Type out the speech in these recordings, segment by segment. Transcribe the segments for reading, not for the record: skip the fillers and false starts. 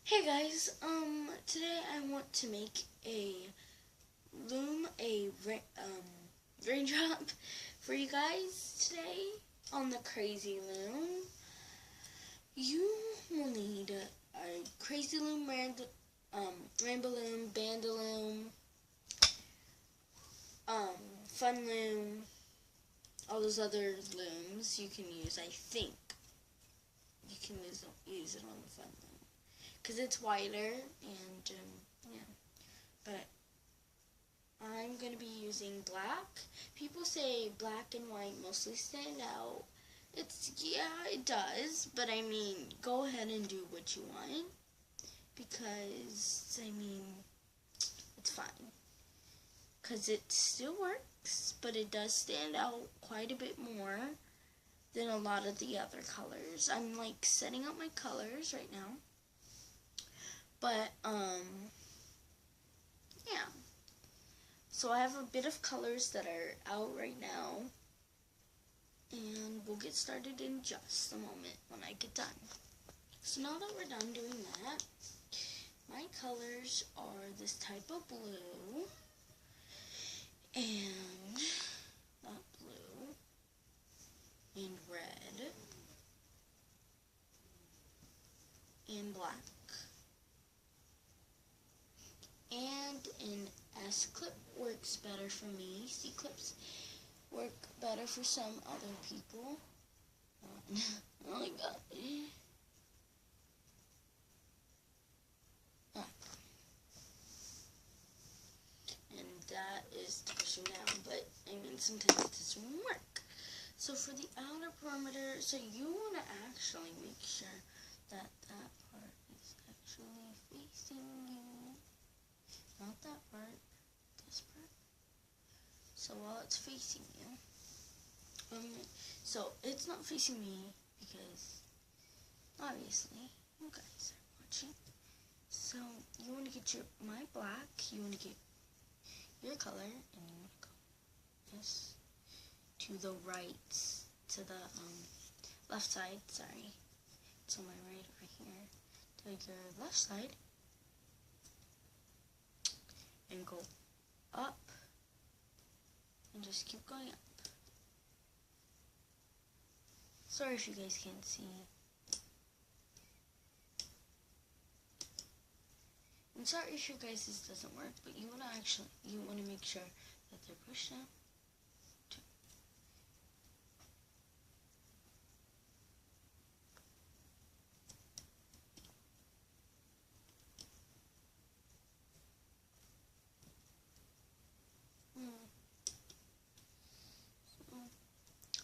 Hey guys, today I want to make a raindrop for you guys today on the crazy loom. You will need a crazy loom, rainbow loom, bandaloom, fun loom, all those other looms you can use. I think you can use it on the fun loom because it's wider and yeah. But I'm going to be using black. People say black and white mostly stand out. It does, but I mean, go ahead and do what you want because, I mean, it's fine. Because it still works, but it does stand out quite a bit more than a lot of the other colors. I'm like setting up my colors right now. But, yeah. So I have a bit of colors that are out right now. And we'll get started in just a moment when I get done. So now that we're done doing that, my colors are this type of blue. And that blue. And red. And black. And an S clip works better for me. C clips work better for some other people. Oh my god. And that is to push them down, but I mean sometimes it doesn't work. So for the outer perimeter, so you want to actually make sure that that part is actually facing you. Not that part, this part. So while it's facing you, so it's not facing me because obviously you guys are watching. So you want to get my black, you want to get your color, and you want to go this to the right, to the left side. Sorry, it's on my right over here. Take your left side. And go up and just keep going up. Sorry if you guys can't see. I'm sorry if your guys' this doesn't work, but you want to make sure that they're pushed down.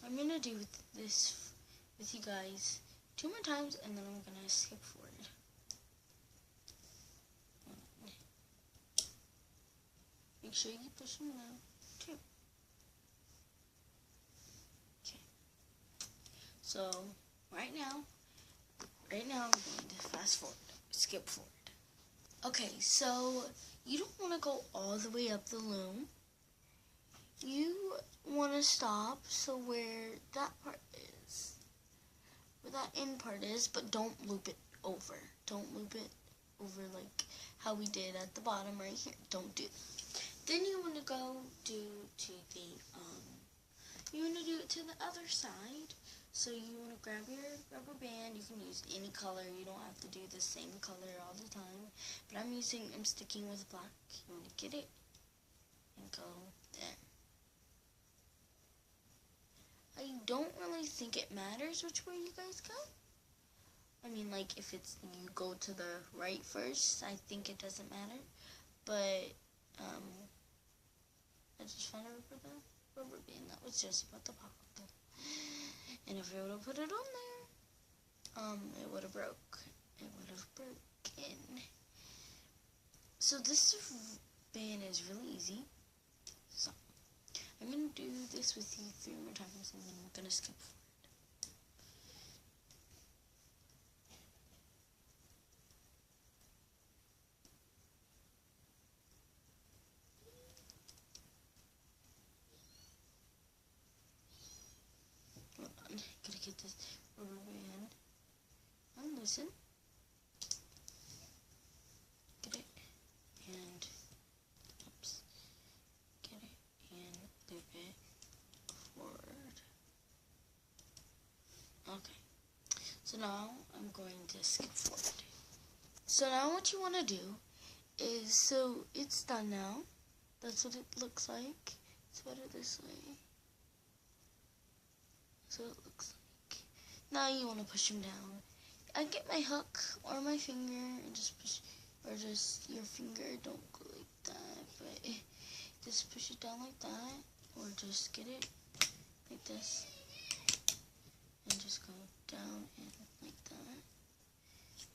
I'm going to do this with you guys 2 more times, and then I'm going to skip forward. Make sure you push them down, too. Okay. So, right now, I'm going to fast forward, skip forward. Okay, so you don't want to go all the way up the loom. You want to stop so where that part is, where that end part is, but don't loop it over. Don't loop it over like how we did at the bottom right here. Don't do that. Then you want to go to the other side. So you want to grab your rubber band. You can use any color. You don't have to do the same color all the time. But I'm sticking with black. You want to get it and go there. I don't really think it matters which way you guys go. I mean, like, if you go to the right first, I think it doesn't matter. But, I just found the rubber band that was just about to pop up. And if I would have put it on there, it would have broke. It would have broken. So this band is really easy. So I'm going to do this with you 3 more times, and then I'm going to skip forward. Hold on, gotta get this rubber band. And listen. So now I'm going to skip forward. So now what you want to do is, so it's done now. That's what it looks like. It's better this way. So it looks like. Now you want to push him down. I get my hook or my finger and just push, or just your finger. Don't go like that, but just push it down like that, or just get it like this and just go down and like that.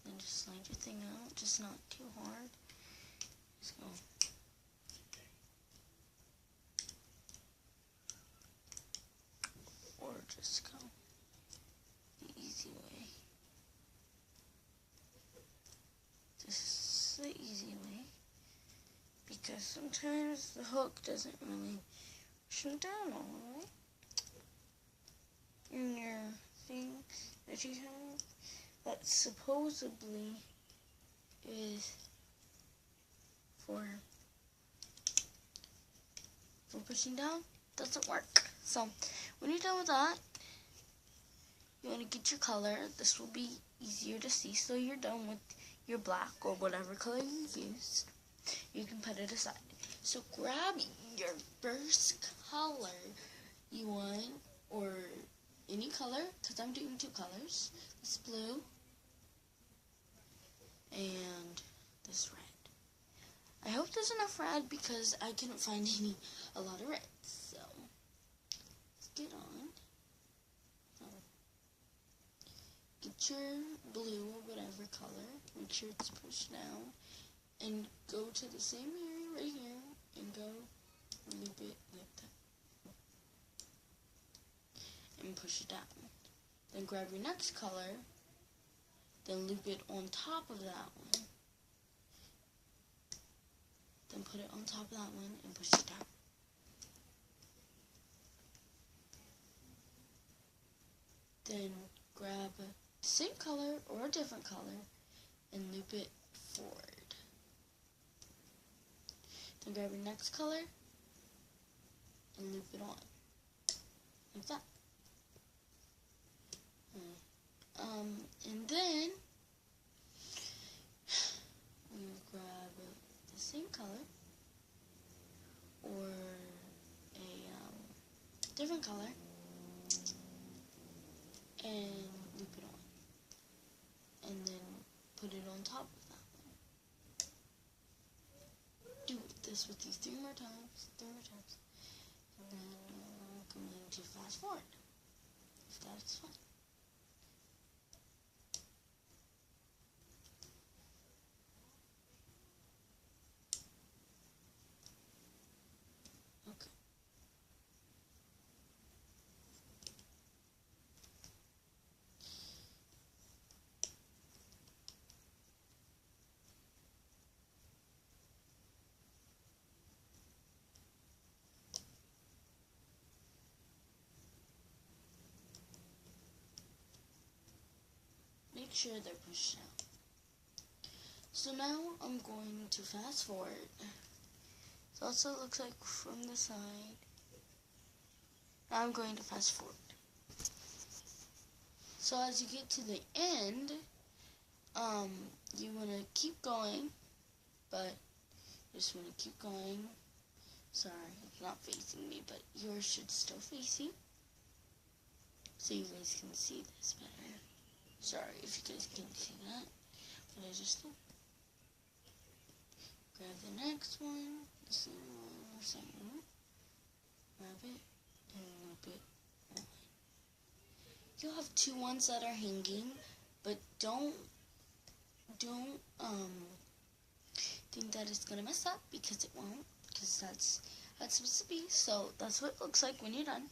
Then just slide your thing out, just not too hard. Just go. Or just go the easy way. This is the easy way, because sometimes the hook doesn't really push them down all the way. And your thing that you have that supposedly is for pushing down doesn't work. So when you're done with that, you want to get your color. This will be easier to see. So you're done with your black or whatever color you used. You can put it aside. So grab your first color you want, or any color, because I'm doing two colors. This blue and this red. I hope there's enough red because I couldn't find a lot of red. So let's get on. Get your blue or whatever color. Make sure it's pushed down. And go to the same area right here and go loop it like that. And push it down. Then grab your next color. Then loop it on top of that one. Then put it on top of that one and push it down. Then grab the same color or a different color and loop it forward. Then grab your next color and loop it on. Like that. And then you grab the same color or a different color and loop it on. And then put it on top of that one. Do this with you three more times. And then I'm going to fast forward, if that's fine. Okay. Make sure they're pushed out. So now I'm going to fast forward. So that's what it looks like from the side. Now I'm going to fast forward. So as you get to the end, you want to keep going, but you just want to keep going. Sorry, it's not facing me, but yours should still face you, so you guys can see this better. Sorry if you guys can't see that, but I just did. Grab the next one, the same one, grab it, and loop it on. You'll have two ones that are hanging, but don't think that it's gonna mess up, because it won't, because that's supposed to be. So that's what it looks like when you're done.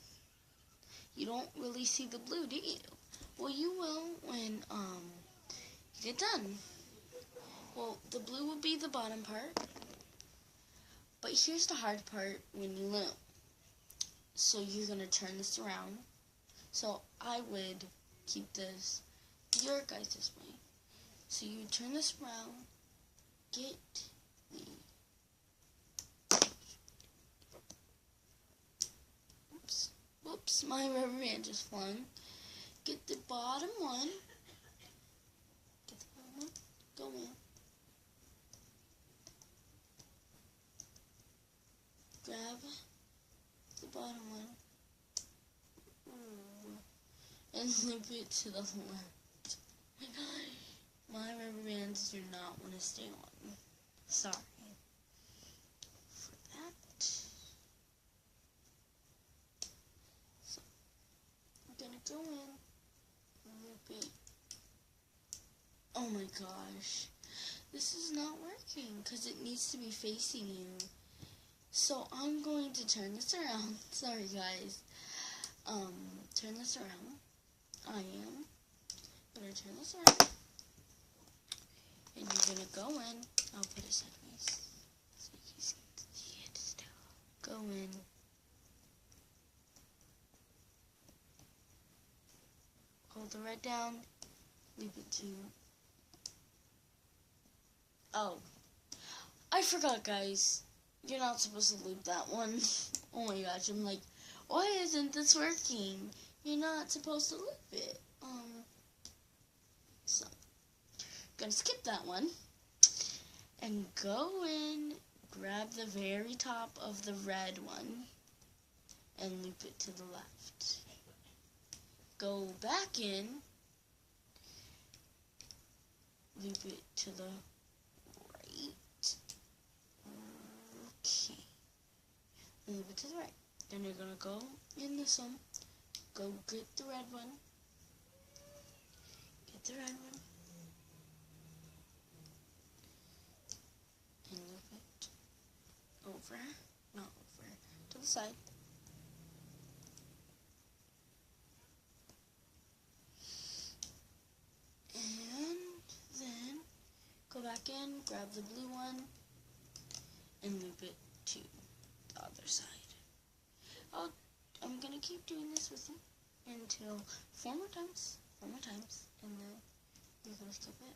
You don't really see the blue, do you? Well, you will when you get done. Well, the blue will be the bottom part, but here's the hard part when you loop. So you're gonna turn this around. So I would keep this your guys' way. So you turn this around, get the whoops, my rubber band just flung. Get the bottom one loop it to the left. Oh my god. My rubber bands do not want to stay on. Sorry for that. So, I'm gonna go in, loop it. Oh my gosh. This is not working because it needs to be facing you. So I'm going to turn this around. Sorry guys. Turn this around. I am gonna turn this around. And you're gonna go in. I'll put it sideways so you can see it still. Go in. Hold the red down. Leave it to. Oh, I forgot, guys. You're not supposed to loop that one. Oh my gosh, I'm like, why isn't this working? You're not supposed to loop it. So, gonna skip that one. And go in, grab the very top of the red one, and loop it to the left. Go back in, loop it to the right. Okay. Loop it to the right. Then you're gonna go in this one. Go get the red one. Get the red one. And loop it over. Not over. To the side. And then go back in, grab the blue one, and loop it to the other side. I'm gonna keep doing this with you until 4 more times, and then you're gonna skip it.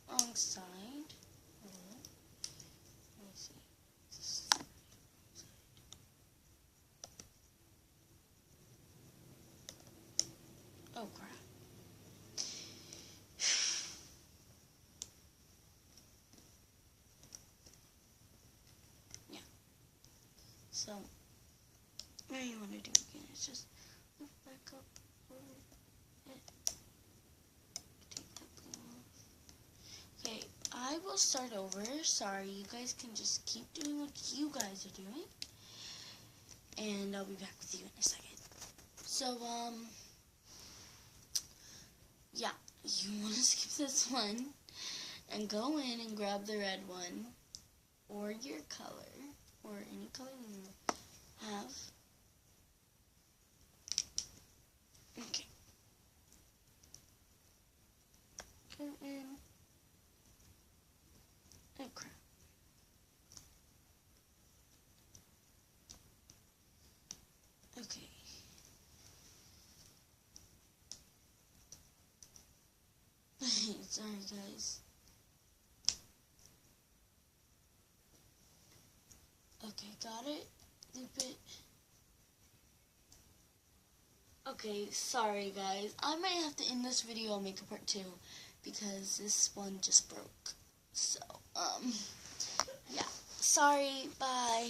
Wrong side. Let me see. Oh crap. Yeah. So, what you want to do again is just look back up over it. Take that blue off. Okay, I will start over. Sorry, you guys can just keep doing what you guys are doing. And I'll be back with you in a second. So, yeah, you want to skip this one and go in and grab the red one or your color or any color you have. Okay. Go in. Oh crap. Okay. Sorry guys. Okay, got it. Loop it. Okay, sorry guys. I might have to end this video and make a part 2 because this one just broke. So, yeah. Sorry, bye.